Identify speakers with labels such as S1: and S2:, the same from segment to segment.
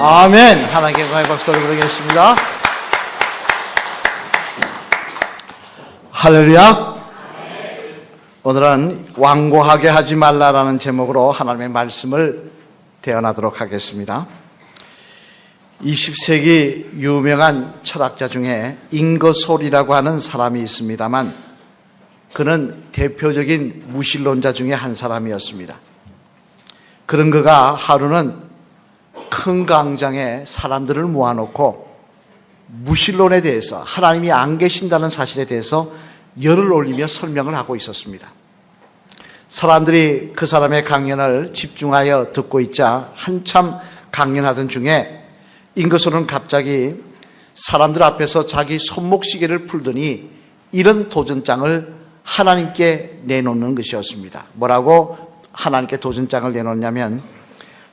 S1: 아멘. 하나님께 영광의 박수를 부르겠습니다. 할렐루야. 오늘은 완고하게 하지 말라라는 제목으로 하나님의 말씀을 대언하도록 하겠습니다. 20세기 유명한 철학자 중에 잉거솔이라고 하는 사람이 있습니다만 그는 대표적인 무신론자 중에 한 사람이었습니다. 그런 그가 하루는 큰 광장에 사람들을 모아놓고 무신론에 대해서, 하나님이 안 계신다는 사실에 대해서 열을 올리며 설명을 하고 있었습니다. 사람들이 그 사람의 강연을 집중하여 듣고 있자 한참 강연하던 중에 잉거솔은 갑자기 사람들 앞에서 자기 손목시계를 풀더니 이런 도전장을 하나님께 내놓는 것이었습니다. 뭐라고 하나님께 도전장을 내놓냐면,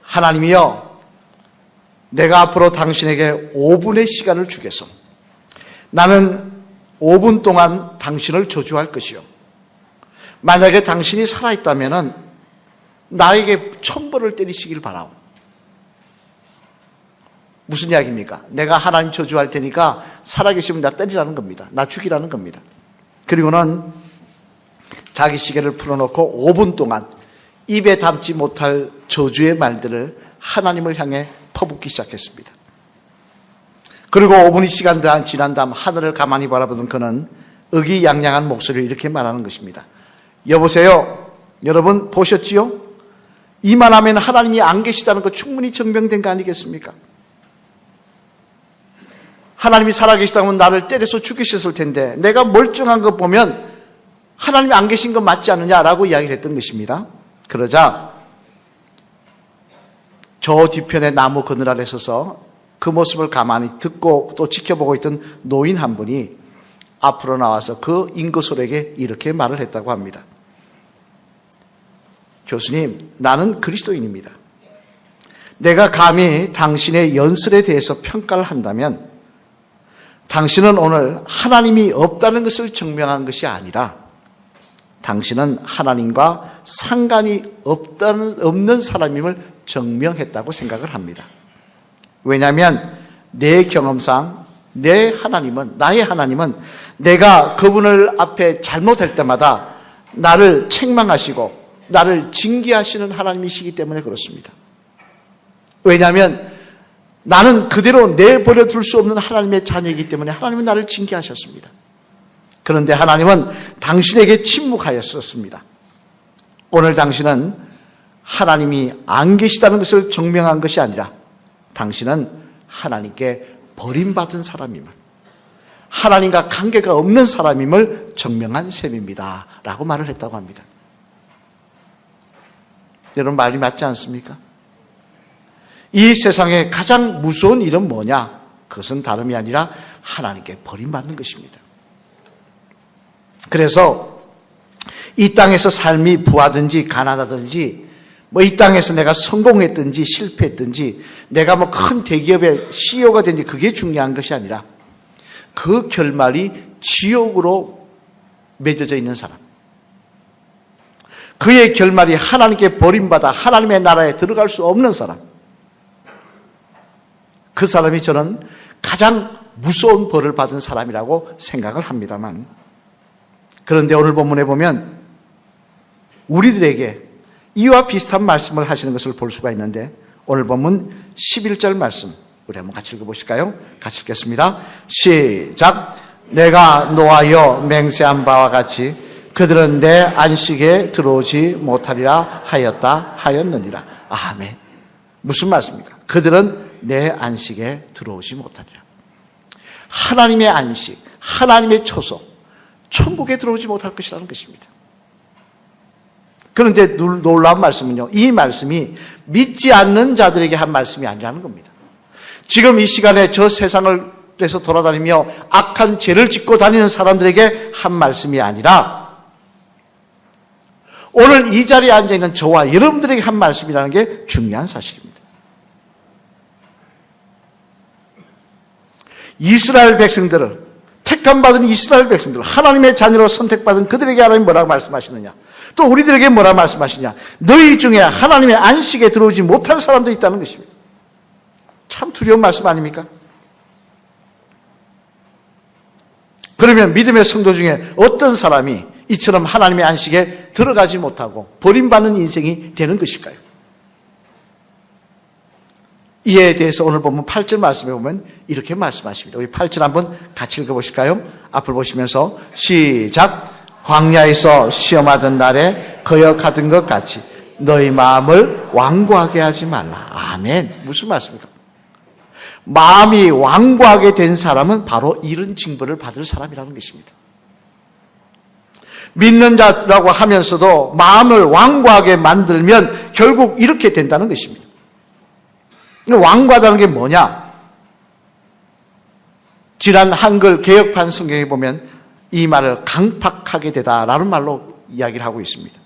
S1: 하나님이여, 내가 앞으로 당신에게 5분의 시간을 주겠소. 나는 5분 동안 당신을 저주할 것이요, 만약에 당신이 살아있다면 나에게 천벌을 때리시길 바라오. 무슨 이야기입니까? 내가 하나님 저주할 테니까 살아계시면 나 때리라는 겁니다. 나 죽이라는 겁니다. 그리고는 자기 시계를 풀어놓고 5분 동안 입에 담지 못할 저주의 말들을 하나님을 향해 퍼붓기 시작했습니다. 그리고 5분의 시간 지난 다음 하늘을 가만히 바라보던 그는 의기양양한 목소리를 이렇게 말하는 것입니다. 여보세요? 여러분 보셨지요? 이만하면 하나님이 안 계시다는 거 충분히 증명된 거 아니겠습니까? 하나님이 살아계시다면 나를 때려서 죽이셨을 텐데 내가 멀쩡한 거 보면 하나님이 안 계신 거 맞지 않느냐라고 이야기를 했던 것입니다. 그러자 저 뒤편에 나무 그늘 아래 서서 그 모습을 가만히 듣고 또 지켜보고 있던 노인 한 분이 앞으로 나와서 그 잉거솔에게 이렇게 말을 했다고 합니다. 교수님, 나는 그리스도인입니다. 내가 감히 당신의 연설에 대해서 평가를 한다면 당신은 오늘 하나님이 없다는 것을 증명한 것이 아니라 당신은 하나님과 상관이 없는 사람임을 증명했다고 생각을 합니다. 왜냐하면 내 경험상 나의 하나님은 내가 그분을 앞에 잘못할 때마다 나를 책망하시고 나를 징계하시는 하나님이시기 때문에 그렇습니다. 왜냐하면 나는 그대로 내버려 둘 수 없는 하나님의 자녀이기 때문에 하나님은 나를 징계하셨습니다. 그런데 하나님은 당신에게 침묵하였었습니다. 오늘 당신은 하나님이 안 계시다는 것을 증명한 것이 아니라 당신은 하나님께 버림받은 사람임을, 하나님과 관계가 없는 사람임을 증명한 셈입니다 라고 말을 했다고 합니다. 여러분, 말이 맞지 않습니까? 이 세상에 가장 무서운 일은 뭐냐? 그것은 다름이 아니라 하나님께 버림받는 것입니다. 그래서 이 땅에서 삶이 부하든지 가난하든지, 이 땅에서 내가 성공했든지 실패했든지, 내가 큰 대기업의 CEO가 된지 그게 중요한 것이 아니라 그 결말이 지옥으로 맺어져 있는 사람, 그의 결말이 하나님께 버림받아 하나님의 나라에 들어갈 수 없는 사람, 그 사람이 저는 가장 무서운 벌을 받은 사람이라고 생각을 합니다만, 그런데 오늘 본문에 보면 우리들에게 이와 비슷한 말씀을 하시는 것을 볼 수가 있는데, 오늘 본문 11절 말씀 우리 한번 같이 읽어보실까요? 같이 읽겠습니다. 시작. 내가 노하여 맹세한 바와 같이 그들은 내 안식에 들어오지 못하리라 하였느니라. 아멘. 무슨 말씀입니까? 그들은 내 안식에 들어오지 못하리라. 하나님의 안식, 하나님의 초소, 천국에 들어오지 못할 것이라는 것입니다. 그런데 놀라운 말씀은요, 이 말씀이 믿지 않는 자들에게 한 말씀이 아니라는 겁니다. 지금 이 시간에 저 세상에서 돌아다니며 악한 죄를 짓고 다니는 사람들에게 한 말씀이 아니라 오늘 이 자리에 앉아있는 저와 여러분들에게 한 말씀이라는 게 중요한 사실입니다. 이스라엘 백성들을, 택함받은 이스라엘 백성들, 하나님의 자녀로 선택받은 그들에게 하나님 뭐라고 말씀하시느냐? 또 우리들에게 뭐라고 말씀하시냐? 너희 중에 하나님의 안식에 들어오지 못할 사람도 있다는 것입니다. 참 두려운 말씀 아닙니까? 그러면 믿음의 성도 중에 어떤 사람이 이처럼 하나님의 안식에 들어가지 못하고 버림받는 인생이 되는 것일까요? 이에 대해서 오늘 보면 8절 말씀에 보면 이렇게 말씀하십니다. 우리 8절 한번 같이 읽어보실까요? 앞을 보시면서 시작. 광야에서 시험하던 날에 거역하던 것 같이 너희 마음을 완고하게 하지 말라. 아멘. 무슨 말씀입니까? 마음이 완고하게 된 사람은 바로 이런 징벌을 받을 사람이라는 것입니다. 믿는 자라고 하면서도 마음을 완고하게 만들면 결국 이렇게 된다는 것입니다. 완고하다는 게 뭐냐? 지난 한글 개역판 성경에 보면 이 말을 강팍하게 되다라는 말로 이야기를 하고 있습니다.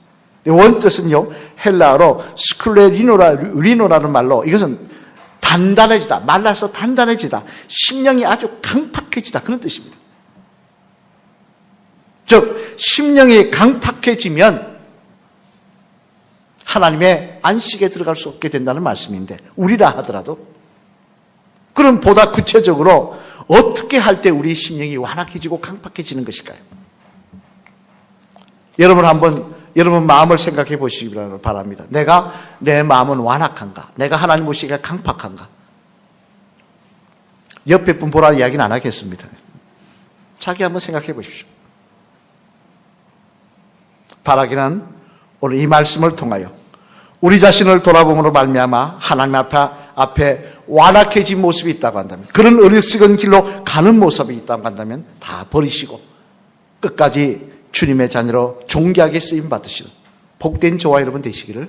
S1: 원뜻은요, 헬라어로 스클레리노라는 말로 이것은 단단해지다, 말라서 단단해지다, 심령이 아주 강팍해지다, 그런 뜻입니다. 즉 심령이 강팍해지면 하나님의 안식에 들어갈 수 없게 된다는 말씀인데, 우리라 하더라도 그럼 보다 구체적으로 어떻게 할 때 우리 심령이 완악해지고 강팍해지는 것일까요? 여러분 마음을 생각해 보시기 바랍니다. 내 마음은 완악한가? 내가 하나님 보시기에 강팍한가? 옆에 분 보라 이야기는 안 하겠습니다. 자기 한번 생각해 보십시오. 바라기는 오늘 이 말씀을 통하여 우리 자신을 돌아봄으로 말미암아 하나님 앞에 완악해진 모습이 있다고 한다면, 그런 어리석은 길로 가는 모습이 있다고 한다면 다 버리시고 끝까지 주님의 자녀로 존귀하게 쓰임 받으시는 복된 저와 여러분 되시기를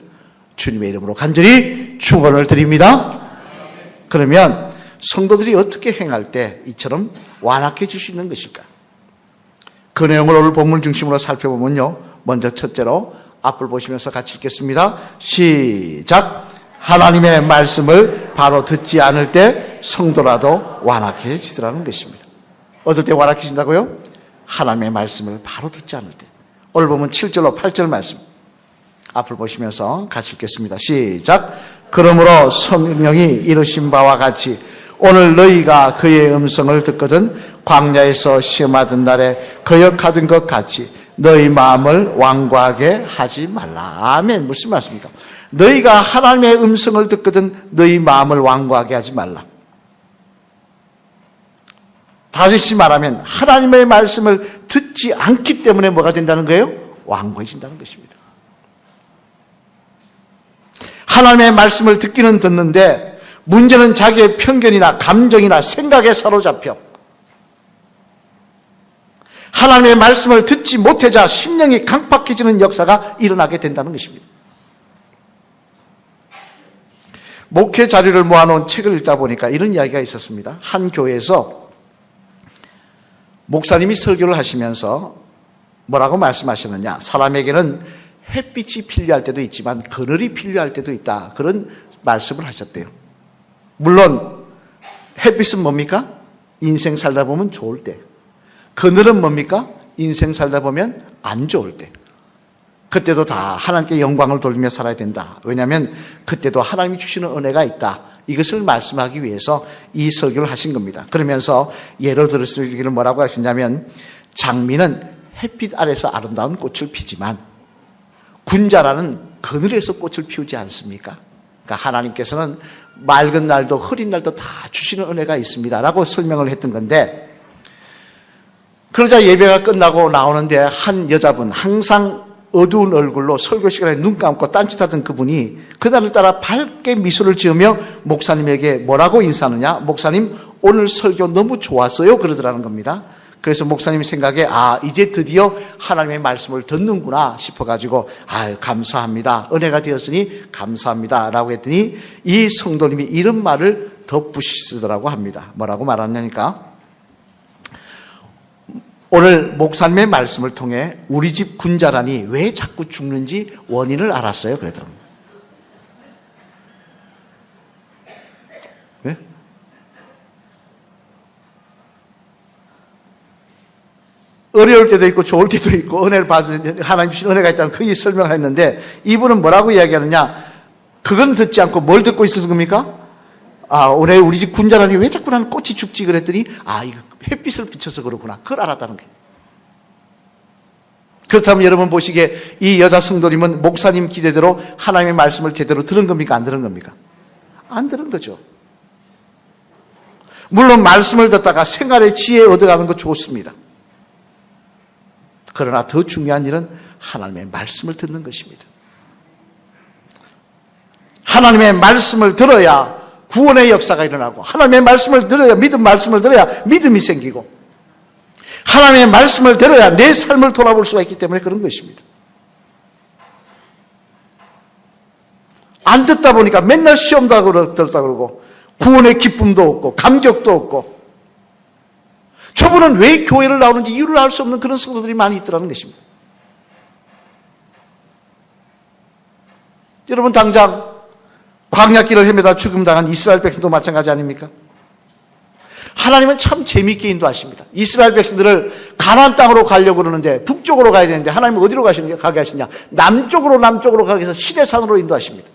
S1: 주님의 이름으로 간절히 축원을 드립니다. 그러면 성도들이 어떻게 행할 때 이처럼 완악해질 수 있는 것일까? 그 내용을 오늘 본문 중심으로 살펴보면요, 먼저 첫째로 앞을 보시면서 같이 읽겠습니다. 시작. 하나님의 말씀을 바로 듣지 않을 때 성도라도 완악해지더라는 것입니다. 어떨 때 완악해진다고요? 하나님의 말씀을 바로 듣지 않을 때. 오늘 보면 7절로 8절 말씀 앞을 보시면서 같이 읽겠습니다. 시작. 그러므로 성령이 이르신 바와 같이 오늘 너희가 그의 음성을 듣거든 광야에서 시험하던 날에 거역하던 것 같이 너희 마음을 완고하게 하지 말라. 아멘. 무슨 말씀입니까? 너희가 하나님의 음성을 듣거든 너희 마음을 완고하게 하지 말라. 다시 말하면 하나님의 말씀을 듣지 않기 때문에 뭐가 된다는 거예요? 완고해진다는 것입니다. 하나님의 말씀을 듣기는 듣는데 문제는 자기의 편견이나 감정이나 생각에 사로잡혀 하나님의 말씀을 듣지 못하자 심령이 강팍해지는 역사가 일어나게 된다는 것입니다. 목회 자료를 모아놓은 책을 읽다 보니까 이런 이야기가 있었습니다. 한 교회에서 목사님이 설교를 하시면서 뭐라고 말씀하셨느냐? 사람에게는 햇빛이 필요할 때도 있지만 그늘이 필요할 때도 있다. 그런 말씀을 하셨대요. 물론 햇빛은 뭡니까? 인생 살다 보면 좋을 때. 그늘은 뭡니까? 인생 살다 보면 안 좋을 때. 그때도 다 하나님께 영광을 돌리며 살아야 된다. 왜냐하면 그때도 하나님이 주시는 은혜가 있다. 이것을 말씀하기 위해서 이 설교를 하신 겁니다. 그러면서 예로 들으시기를 뭐라고 하셨냐면, 장미는 햇빛 아래서 아름다운 꽃을 피지만 군자라는 그늘에서 꽃을 피우지 않습니까? 그러니까 하나님께서는 맑은 날도 흐린 날도 다 주시는 은혜가 있습니다 라고 설명을 했던 건데, 그러자 예배가 끝나고 나오는데 한 여자분, 항상 어두운 얼굴로 설교 시간에 눈 감고 딴짓하던 그분이 그날따라 밝게 미소를 지으며 목사님에게 뭐라고 인사하느냐? 목사님, 오늘 설교 너무 좋았어요. 그러더라는 겁니다. 그래서 목사님 생각에 이제 드디어 하나님의 말씀을 듣는구나 싶어가지고 감사합니다. 은혜가 되었으니 감사합니다 라고 했더니 이 성도님이 이런 말을 덧붙이시더라고 합니다. 뭐라고 말하냐니까, 오늘 목사님의 말씀을 통해 우리 집 군자란이 왜 자꾸 죽는지 원인을 알았어요. 그러더라고요. 왜? 어려울 때도 있고 좋을 때도 있고 은혜를 받는, 하나님 주신 은혜가 있다는 크게 설명을 했는데, 이분은 뭐라고 이야기하느냐? 그건 듣지 않고 뭘 듣고 있었던 겁니까? 올해 우리 집 군자라니 왜 자꾸 나는 꽃이 죽지 그랬더니 이거 햇빛을 비춰서 그렇구나. 그걸 알았다는 거예요. 그렇다면 여러분 보시기에 이 여자 성도님은 목사님 기대대로 하나님의 말씀을 제대로 들은 겁니까? 안 들은 겁니까? 안 들은 거죠. 물론 말씀을 듣다가 생활의 지혜 얻어가는 거 좋습니다. 그러나 더 중요한 일은 하나님의 말씀을 듣는 것입니다. 하나님의 말씀을 들어야 구원의 역사가 일어나고, 하나님의 말씀을 들어야 말씀을 들어야 믿음이 생기고, 하나님의 말씀을 들어야 내 삶을 돌아볼 수가 있기 때문에 그런 것입니다. 안 듣다 보니까 맨날 시험도 들었다 그러고 구원의 기쁨도 없고 감격도 없고, 저분은 왜 교회를 나오는지 이유를 알 수 없는 그런 성도들이 많이 있더라는 것입니다. 여러분 당장 광야길을 헤매다 죽음당한 이스라엘 백성도 마찬가지 아닙니까? 하나님은 참 재미있게 인도하십니다. 이스라엘 백성들을 가나안 땅으로 가려고 그러는데 북쪽으로 가야 되는데 하나님은 어디로 가게 하시냐? 남쪽으로 가게 해서 시내산으로 인도하십니다.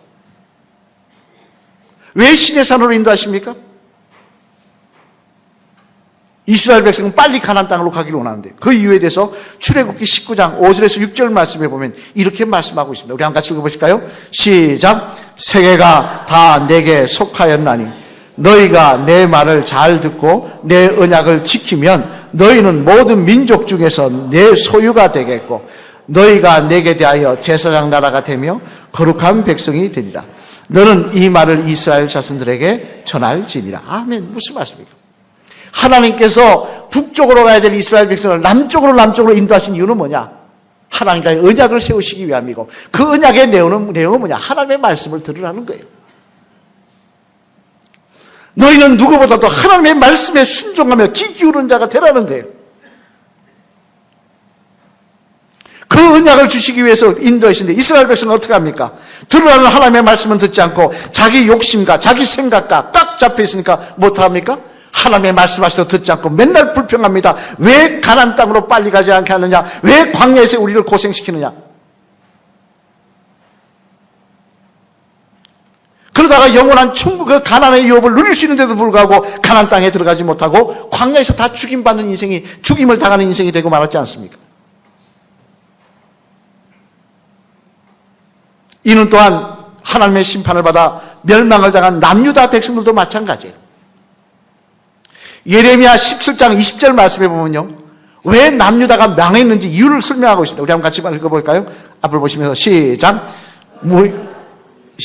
S1: 왜 시내산으로 인도하십니까? 이스라엘 백성은 빨리 가나안 땅으로 가기를 원하는데, 그 이유에 대해서 출애굽기 19장 5절에서 6절 말씀에 보면 이렇게 말씀하고 있습니다. 우리 한번 같이 읽어보실까요? 시작. 세계가 다 내게 속하였나니 너희가 내 말을 잘 듣고 내 언약을 지키면 너희는 모든 민족 중에서 내 소유가 되겠고 너희가 내게 대하여 제사장 나라가 되며 거룩한 백성이 되리라. 너는 이 말을 이스라엘 자손들에게 전할지니라. 아멘. 무슨 말씀입니까? 하나님께서 북쪽으로 가야 될 이스라엘 백성을 남쪽으로 인도하신 이유는 뭐냐? 하나님과의 언약을 세우시기 위함이고, 그 언약의 내용은 뭐냐? 하나님의 말씀을 들으라는 거예요. 너희는 누구보다도 하나님의 말씀에 순종하며 귀 기울은 자가 되라는 거예요. 그 언약을 주시기 위해서 인도하시는데 이스라엘 백성은 어떻게 합니까? 들으라는 하나님의 말씀은 듣지 않고 자기 욕심과 자기 생각과 꽉 잡혀 있으니까 뭐 어떡합니까? 하나님의 말씀하셔도 듣지 않고 맨날 불평합니다. 왜 가나안 땅으로 빨리 가지 않게 하느냐? 왜 광야에서 우리를 고생시키느냐? 그러다가 영원한 천국, 그 가나안의 유업을 누릴 수 있는데도 불구하고 가나안 땅에 들어가지 못하고 광야에서 다 죽임받는 인생이, 죽임을 당하는 인생이 되고 말았지 않습니까? 이는 또한 하나님의 심판을 받아 멸망을 당한 남유다 백성들도 마찬가지예요. 예레미야 17장 20절 말씀해 보면요, 왜 남유다가 망했는지 이유를 설명하고 있습니다. 우리 한번 같이 읽어볼까요? 앞을 보시면서 시작.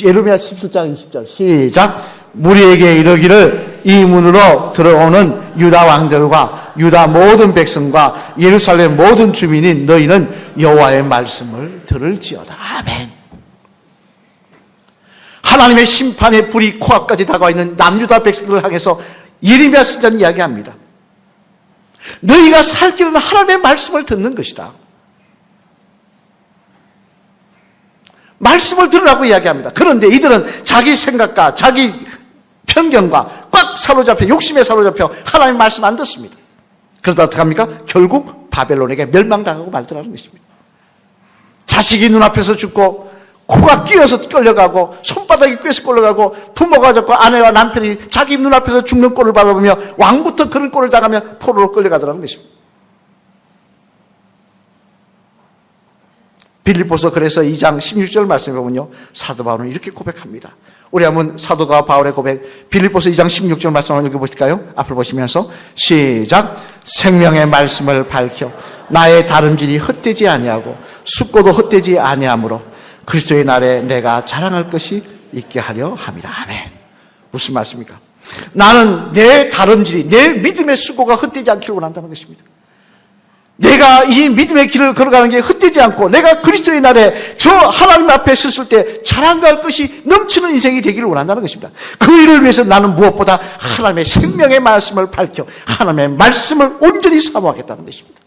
S1: 예레미야 17장 20절 시작. 무리에게 이르기를 이 문으로 들어오는 유다 왕들과 유다 모든 백성과 예루살렘 모든 주민인 너희는 여호와의 말씀을 들을지어다. 아멘. 하나님의 심판의 불이 코앞까지 다가와 있는 남유다 백성들을 향해서 예레미야 선지자는 이야기합니다. 너희가 살 길은 하나님의 말씀을 듣는 것이다. 말씀을 들으라고 이야기합니다. 그런데 이들은 자기 생각과 자기 편견과 꽉 사로잡혀, 욕심에 사로잡혀 하나님의 말씀 안 듣습니다. 그러다 어떡합니까? 결국 바벨론에게 멸망당하고 말더라는 것입니다. 자식이 눈앞에서 죽고 코가 끼어서 끌려가고 손바닥이 꿰서 끌려가고 부모가 잡고 아내와 남편이 자기 눈앞에서 죽는 꼴을 받아보며 왕부터 그런 꼴을 당하면 포로로 끌려가더라는 것입니다. 빌립보서 그래서 2장 16절 말씀해 보면요, 사도 바울은 이렇게 고백합니다. 우리 한번 사도가 바울의 고백, 빌립보서 2장 16절 말씀 한번 읽어보실까요? 앞을 보시면서 시작. 생명의 말씀을 밝혀 나의 다름질이 헛되지 아니하고 숙고도 헛되지 아니하므로 그리스도의 날에 내가 자랑할 것이 있게 하려 함이라. 아멘. 무슨 말씀입니까? 나는 내 다름질이, 내 믿음의 수고가 헛되지 않기를 원한다는 것입니다. 내가 이 믿음의 길을 걸어가는 게 헛되지 않고 내가 그리스도의 날에 저 하나님 앞에 섰을 때 자랑할 것이 넘치는 인생이 되기를 원한다는 것입니다. 그 일을 위해서 나는 무엇보다 하나님의 생명의 말씀을 밝혀 하나님의 말씀을 온전히 사모하겠다는 것입니다.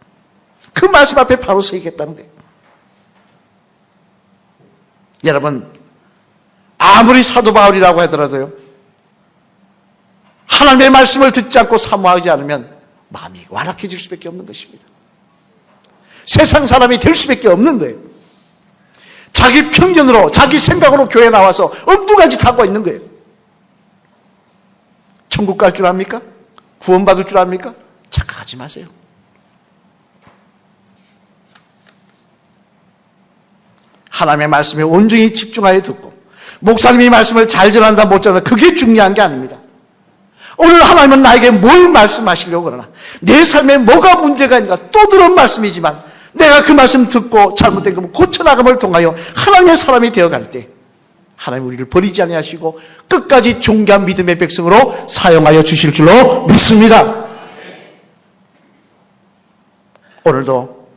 S1: 그 말씀 앞에 바로 서겠다는 거예요. 여러분, 아무리 사도 바울이라고 하더라도요, 하나님의 말씀을 듣지 않고 사모하지 않으면 마음이 완악해질 수밖에 없는 것입니다. 세상 사람이 될 수밖에 없는 거예요. 자기 편견으로, 자기 생각으로 교회에 나와서 엉뚱한 짓 하고 있는 거예요. 천국 갈 줄 압니까? 구원받을 줄 압니까? 착각하지 마세요. 하나님의 말씀에 온전히 집중하여 듣고 목사님이 말씀을 잘 전한다 못 전한다 그게 중요한 게 아닙니다. 오늘 하나님은 나에게 뭘 말씀하시려고 그러나 내 삶에 뭐가 문제가 있는가 또 들은 말씀이지만 내가 그 말씀 듣고 잘못된 거 고쳐나감을 통하여 하나님의 사람이 되어갈 때 하나님 우리를 버리지 아니하시고 끝까지 존귀한 믿음의 백성으로 사용하여 주실 줄로 믿습니다. 오늘도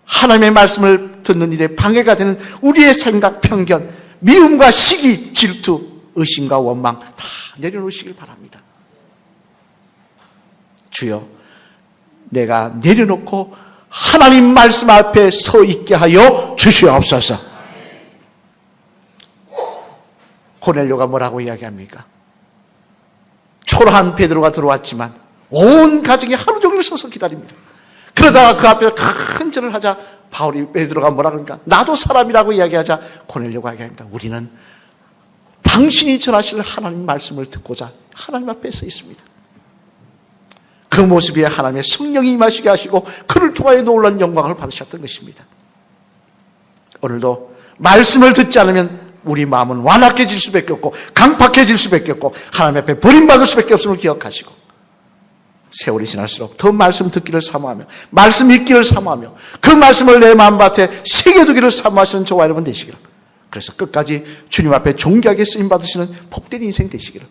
S1: 하나님의 말씀을 듣는 일에 방해가 되는 우리의 생각, 편견, 미움과 시기, 질투, 의심과 원망 다 내려놓으시길 바랍니다. 주여, 내가 내려놓고 하나님 말씀 앞에 서 있게 하여 주시옵소서. 고넬료가 뭐라고 이야기합니까? 초라한 베드로가 들어왔지만 온 가정이 하루 종일 서서 기다립니다. 그러다가 그 앞에서 큰 절을 하자 바울이 베드로가 뭐라 그러니까 나도 사람이라고 이야기하자 고넬료가 이야기합니다. 우리는 당신이 전하실 하나님 말씀을 듣고자 하나님 앞에 서 있습니다. 그 모습에 하나님의 성령이 임하시게 하시고 그를 통하여 놀라운 영광을 받으셨던 것입니다. 오늘도 말씀을 듣지 않으면 우리 마음은 완악해질 수밖에 없고 강팍해질 수밖에 없고 하나님 앞에 버림받을 수밖에 없음을 기억하시고 세월이 지날수록 더 말씀 듣기를 사모하며 말씀 읽기를 사모하며 그 말씀을 내 마음밭에 새겨두기를 사모하시는 저와 여러분 되시기를, 그래서 끝까지 주님 앞에 존귀하게 쓰임받으시는 복된 인생 되시기를,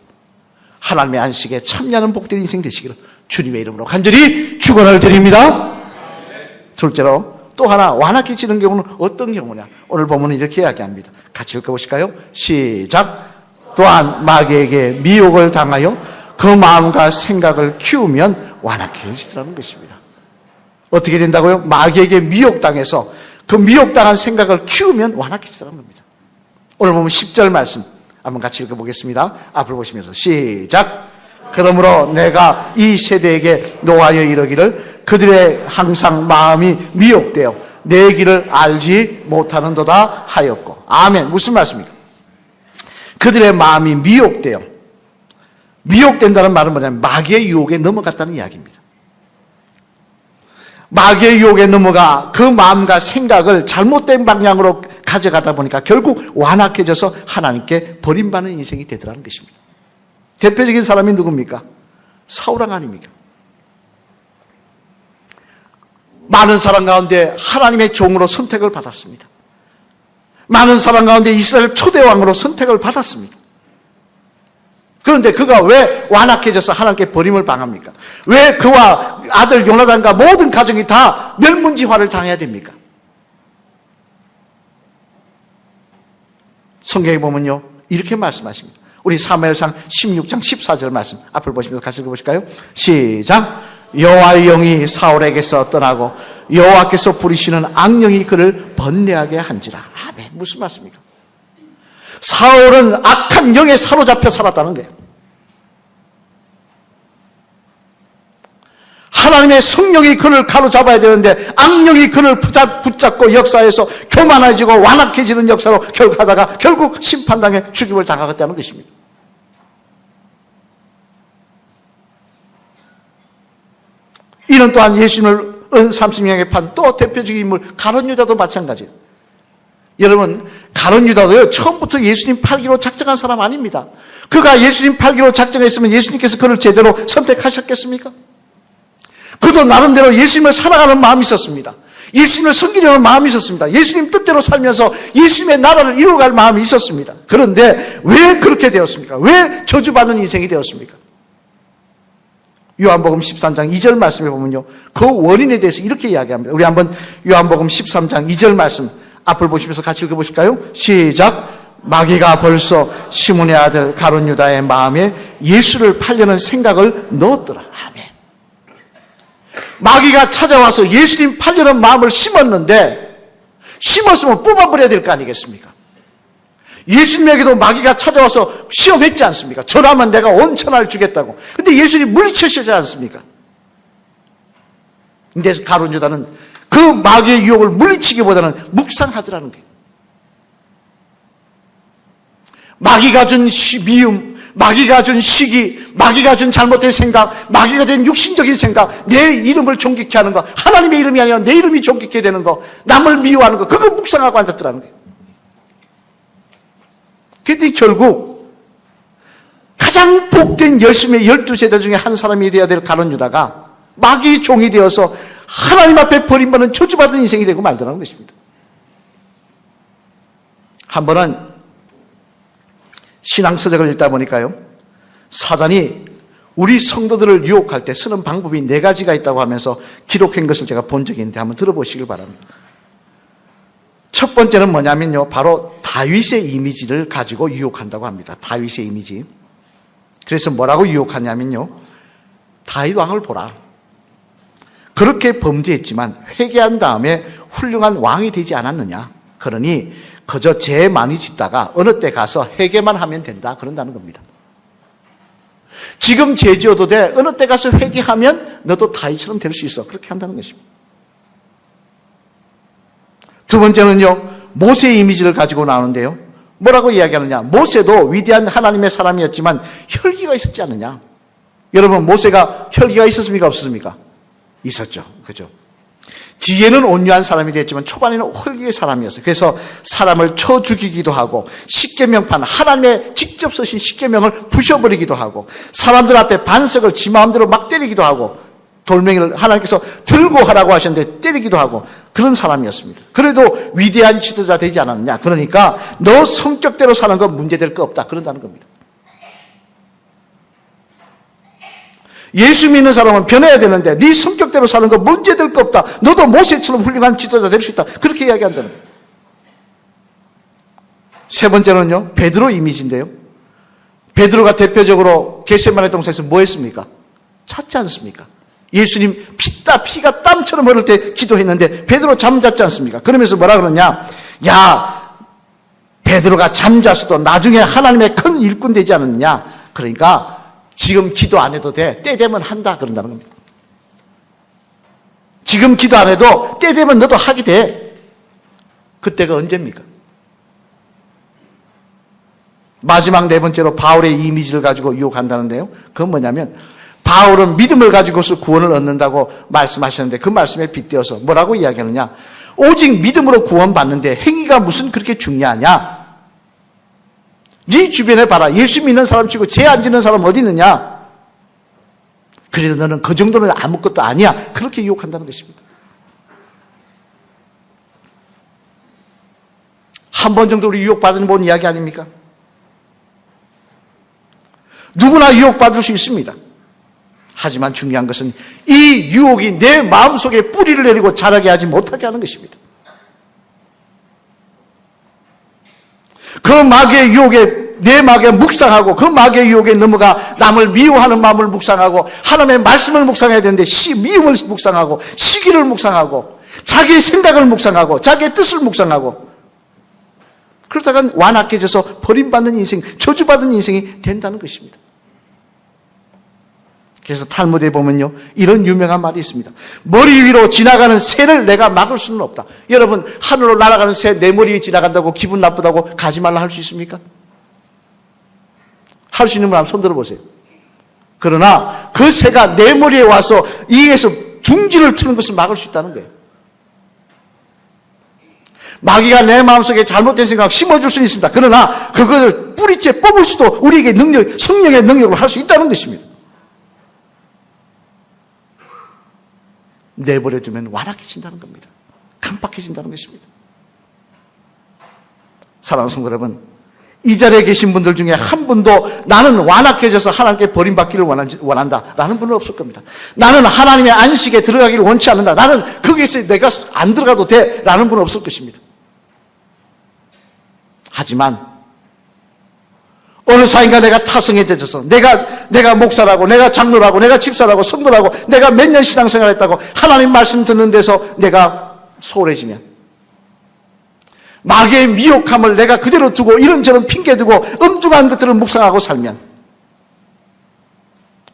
S1: 하나님의 안식에 참여하는 복된 인생 되시기를 주님의 이름으로 간절히 축원을 드립니다. 둘째로 또 하나 완악해지는 경우는 어떤 경우냐? 오늘 보면은 이렇게 이야기합니다. 같이 읽어보실까요? 시작. 또한 마귀에게 미혹을 당하여 그 마음과 생각을 키우면 완악해지더라는 것입니다. 어떻게 된다고요? 마귀에게 미혹당해서 그 미혹당한 생각을 키우면 완악해지더라는 겁니다. 오늘 보면 10절 말씀 한번 같이 읽어보겠습니다. 앞을 보시면서 시작. 그러므로 내가 이 세대에게 노하여 이르기를 그들의 항상 마음이 미혹되어 내 길을 알지 못하는도다 하였고. 아멘. 무슨 말씀입니까? 그들의 마음이 미혹된다는 말은 뭐냐면 마귀의 유혹에 넘어갔다는 이야기입니다. 마귀의 유혹에 넘어가 그 마음과 생각을 잘못된 방향으로 가져가다 보니까 결국 완악해져서 하나님께 버림받는 인생이 되더라는 것입니다. 대표적인 사람이 누굽니까? 사울왕 아닙니까? 많은 사람 가운데 하나님의 종으로 선택을 받았습니다. 많은 사람 가운데 이스라엘 초대왕으로 선택을 받았습니다. 그런데 그가 왜 완악해져서 하나님께 버림을 당합니까? 왜 그와 아들 요나단과 모든 가정이 다 멸문지화를 당해야 됩니까? 성경에 보면요 이렇게 말씀하십니다. 우리 사무엘상 16장 14절 말씀 앞을 보시면서 같이 읽어보실까요? 시작. 여호와의 영이 사울에게서 떠나고 여호와께서 부리시는 악령이 그를 번뇌하게 한지라. 아멘. 무슨 말씀입니까? 사울은 악한 영에 사로잡혀 살았다는 거예요. 하나님의 성령이 그를 가로잡아야 되는데 악령이 그를 붙잡고 역사에서 교만해지고 완악해지는 역사로 결국 심판당해 죽임을 당하겠다는 것입니다. 이는 또한 예수님을 은 30명에 판 또 대표적인 인물 가룟 유다도 마찬가지예요. 여러분, 가룟 유다도요 처음부터 예수님 팔기로 작정한 사람 아닙니다. 그가 예수님 팔기로 작정했으면 예수님께서 그를 제대로 선택하셨겠습니까? 그도 나름대로 예수님을 사랑하는 마음이 있었습니다. 예수님을 섬기려는 마음이 있었습니다. 예수님 뜻대로 살면서 예수님의 나라를 이루어갈 마음이 있었습니다. 그런데 왜 그렇게 되었습니까? 왜 저주받는 인생이 되었습니까? 요한복음 13장 2절 말씀에 보면요 그 원인에 대해서 이렇게 이야기합니다. 우리 한번 요한복음 13장 2절 말씀 앞을 보시면서 같이 읽어보실까요? 시작. 마귀가 벌써 시몬의 아들 가룟 유다의 마음에 예수를 팔려는 생각을 넣었더라. 아멘. 마귀가 찾아와서 예수님 팔려는 마음을 심었는데 심었으면 뽑아버려야 될 거 아니겠습니까? 예수님에게도 마귀가 찾아와서 시험했지 않습니까? 저라면 내가 온 천하를 주겠다고. 근데 예수님 물리치시지 않습니까? 근데 가룟 유다는 그 마귀의 유혹을 물리치기보다는 묵상하더라는 거예요. 마귀가 준 미움, 마귀가 준 시기, 마귀가 준 잘못된 생각, 마귀가 된 육신적인 생각, 내 이름을 존귀케 하는 거, 하나님의 이름이 아니라 내 이름이 존귀케 되는 거, 남을 미워하는 거, 그거 묵상하고 앉았더라는 거예요. 그랬더니 결국 가장 복된 열심의 12세대 중에 한 사람이 되어야 될 가룟 유다가 마귀의 종이 되어서 하나님 앞에 버림받는 저주받은 인생이 되고 말더라는 것입니다. 한 번은 신앙서적을 읽다 보니까요, 사단이 우리 성도들을 유혹할 때 쓰는 방법이 4가지가 있다고 하면서 기록한 것을 제가 본 적이 있는데 한번 들어보시길 바랍니다. 첫 번째는 뭐냐면요, 바로 다윗의 이미지를 가지고 유혹한다고 합니다. 다윗의 이미지. 그래서 뭐라고 유혹하냐면요, 다윗 왕을 보라. 그렇게 범죄했지만 회개한 다음에 훌륭한 왕이 되지 않았느냐. 그러니 그저 죄 많이 짓다가 어느 때 가서 회개만 하면 된다, 그런다는 겁니다. 지금 죄 지어도 돼. 어느 때 가서 회개하면 너도 다윗처럼 될 수 있어. 그렇게 한다는 것입니다. 두 번째는요, 모세의 이미지를 가지고 나오는데요, 뭐라고 이야기하느냐. 모세도 위대한 하나님의 사람이었지만 혈기가 있었지 않느냐. 여러분, 모세가 혈기가 있었습니까, 없었습니까? 있었죠. 그죠? 뒤에는 온유한 사람이 됐지만 초반에는 혈기의 사람이었어요. 그래서 사람을 쳐 죽이기도 하고, 십계명판, 하나님의 직접 쓰신 십계명을 부셔버리기도 하고, 사람들 앞에 반석을 지 마음대로 막 때리기도 하고, 돌멩이를 하나님께서 들고 하라고 하셨는데 때리기도 하고, 그런 사람이었습니다. 그래도 위대한 지도자 되지 않았느냐. 그러니까 너 성격대로 사는 건 문제될 거 없다, 그런다는 겁니다. 예수 믿는 사람은 변해야 되는데 네 성격대로 사는 거 문제될 거 없다. 너도 모세처럼 훌륭한 지도자 될 수 있다. 그렇게 이야기한다는 거예요. 세 번째는요, 베드로 이미지인데요. 베드로가 대표적으로 겟세마네 동산에서 뭐 했습니까? 찾지 않습니까? 예수님 피가 땀처럼 흐를 때 기도했는데 베드로 잠잤지 않습니까? 그러면서 뭐라 그러냐? 야, 베드로가 잠잤어도 나중에 하나님의 큰 일꾼 되지 않았느냐? 그러니까 지금 기도 안 해도 돼. 때 되면 한다, 그런다는 겁니다. 지금 기도 안 해도 때 되면 너도 하게 돼. 그때가 언제입니까? 마지막 네 번째로 바울의 이미지를 가지고 유혹한다는데요. 그건 뭐냐면, 바울은 믿음을 가지고서 구원을 얻는다고 말씀하셨는데 그 말씀에 빗대어서 뭐라고 이야기하느냐. 오직 믿음으로 구원받는데 행위가 무슨 그렇게 중요하냐. 네 주변에 봐라. 예수 믿는 사람 치고 죄 안 짓는 사람 어디 있느냐. 그래도 너는 그 정도는 아무것도 아니야. 그렇게 유혹한다는 것입니다. 한 번 정도 우리 유혹받은 본 이야기 아닙니까? 누구나 유혹받을 수 있습니다. 하지만 중요한 것은 이 유혹이 내 마음속에 뿌리를 내리고 자라게 하지 못하게 하는 것입니다. 그 마귀의 유혹에, 내 마귀에 묵상하고 그 마귀의 유혹에 넘어가 남을 미워하는 마음을 묵상하고 하나님의 말씀을 묵상해야 되는데 미움을 묵상하고 시기를 묵상하고 자기의 생각을 묵상하고 자기의 뜻을 묵상하고 그러다가 완악해져서 버림받는 인생, 저주받은 인생이 된다는 것입니다. 그래서 탈무드에 보면요, 이런 유명한 말이 있습니다. 머리 위로 지나가는 새를 내가 막을 수는 없다. 여러분, 하늘로 날아가는 새 내 머리 위에 지나간다고 기분 나쁘다고 가지 말라 할 수 있습니까? 할 수 있는 분 한번 손 들어보세요. 그러나 그 새가 내 머리에 와서 이에서 둥지를 트는 것을 막을 수 있다는 거예요. 마귀가 내 마음속에 잘못된 생각 심어줄 수는 있습니다. 그러나 그것을 뿌리째 뽑을 수도 우리에게 성령의 능력으로 할 수 있다는 것입니다. 내버려두면 완악해진다는 겁니다. 깜빡해진다는 것입니다. 사랑하는 성도 여러분, 이 자리에 계신 분들 중에 한 분도 나는 완악해져서 하나님께 버림받기를 원한다 라는 분은 없을 겁니다. 나는 하나님의 안식에 들어가기를 원치 않는다, 나는 거기에서 내가 안 들어가도 돼 라는 분은 없을 것입니다. 하지만 어느 사이인가 내가 타성에 젖어서 내가 목사라고, 내가 장로라고, 내가 집사라고, 성도라고, 내가 몇 년 신앙생활했다고 하나님 말씀 듣는 데서 내가 소홀해지면, 마귀의 미혹함을 내가 그대로 두고 이런저런 핑계두고 엉뚱한 것들을 묵상하고 살면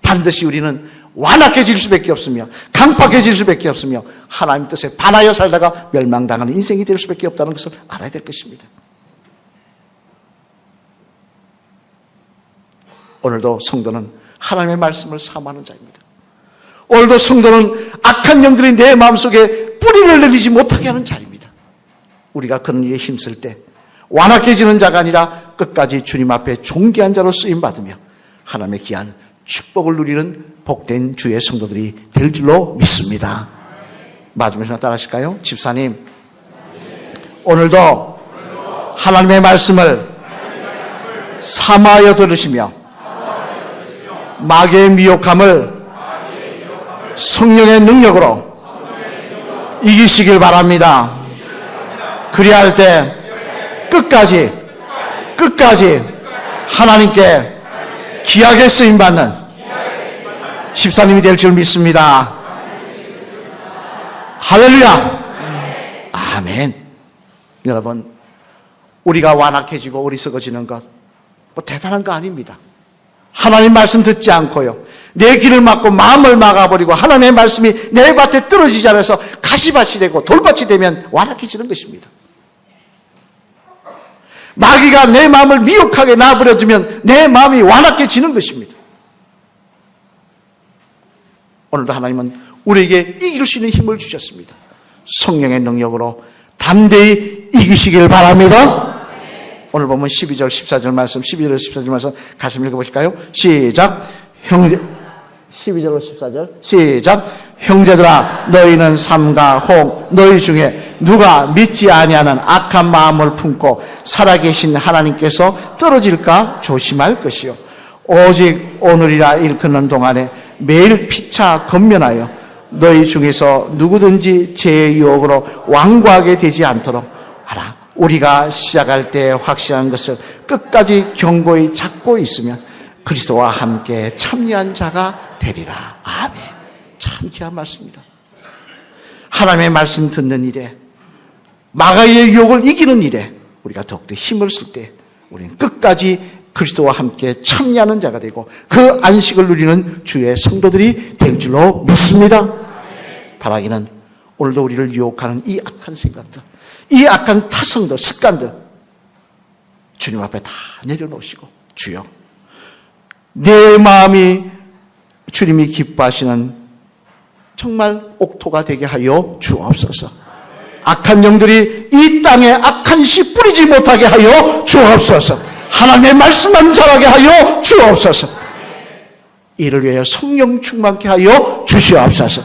S1: 반드시 우리는 완악해질 수밖에 없으며 강팍해질 수밖에 없으며 하나님 뜻에 반하여 살다가 멸망당하는 인생이 될 수밖에 없다는 것을 알아야 될 것입니다. 오늘도 성도는 하나님의 말씀을 사모하는 자입니다. 오늘도 성도는 악한 영들이 내 마음속에 뿌리를 내리지 못하게 하는 자입니다. 우리가 그런 일에 힘쓸 때 완악해지는 자가 아니라 끝까지 주님 앞에 존귀한 자로 쓰임받으며 하나님의 귀한 축복을 누리는 복된 주의 성도들이 될 줄로 믿습니다. 마지막으로 따라하실까요? 집사님, 오늘도 하나님의 말씀을 사모하여 들으시며 마귀의 미혹함을 성령의 능력으로 이기시길 바랍니다. 그리할 때 끝까지 하나님께 귀하게 쓰임받는 집사님이 될 줄 믿습니다. 할렐루야. 아멘. 여러분, 우리가 완악해지고 어리석어지는 것 뭐 대단한 거 아닙니다. 하나님 말씀 듣지 않고요, 내 귀를 막고 마음을 막아버리고 하나님의 말씀이 내 밭에 떨어지지 않아서 가시밭이 되고 돌밭이 되면 완악해지는 것입니다. 마귀가 내 마음을 미혹하게 놔버려두면 내 마음이 완악해지는 것입니다. 오늘도 하나님은 우리에게 이길 수 있는 힘을 주셨습니다. 성령의 능력으로 담대히 이기시길 바랍니다. 오늘 보면 12절 14절 말씀, 12절 14절 말씀 같이 읽어보실까요? 시작. 12절로 14절 시작. 형제들아, 너희는 삼가 홍 너희 중에 누가 믿지 아니하는 악한 마음을 품고 살아계신 하나님께서 떨어질까 조심할 것이요, 오직 오늘이라 일컫는 동안에 매일 피차 건면하여 너희 중에서 누구든지 죄의 유혹으로 완고하게 되지 않도록 하라. 우리가 시작할 때 확실한 것을 끝까지 견고히 잡고 있으면 그리스도와 함께 참여한 자가 되리라. 아멘. 참 귀한 말씀입니다. 하나님의 말씀 듣는 일에, 마귀의 유혹을 이기는 일에 우리가 더욱더 힘을 쓸 때 우리는 끝까지 그리스도와 함께 참여하는 자가 되고 그 안식을 누리는 주의 성도들이 될 줄로 믿습니다. 바라기는 오늘도 우리를 유혹하는 이 악한 생각들, 이 악한 타성들, 습관들 주님 앞에 다 내려놓으시고, 주여, 내 마음이 주님이 기뻐하시는 정말 옥토가 되게 하여 주옵소서. 악한 영들이 이 땅에 악한 씨 뿌리지 못하게 하여 주옵소서. 하나님의 말씀만 자라게 하여 주옵소서. 이를 위하여 성령 충만케 하여 주시옵소서.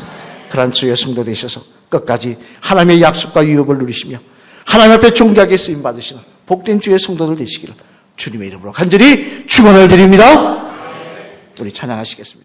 S1: 그런 주의 성도 되셔서 끝까지 하나님의 약속과 유업을 누리시며 하나님 앞에 존귀하게 쓰임 받으시는 복된 주의 성도들 되시기를 주님의 이름으로 간절히 축원을 드립니다. 우리 찬양하시겠습니다.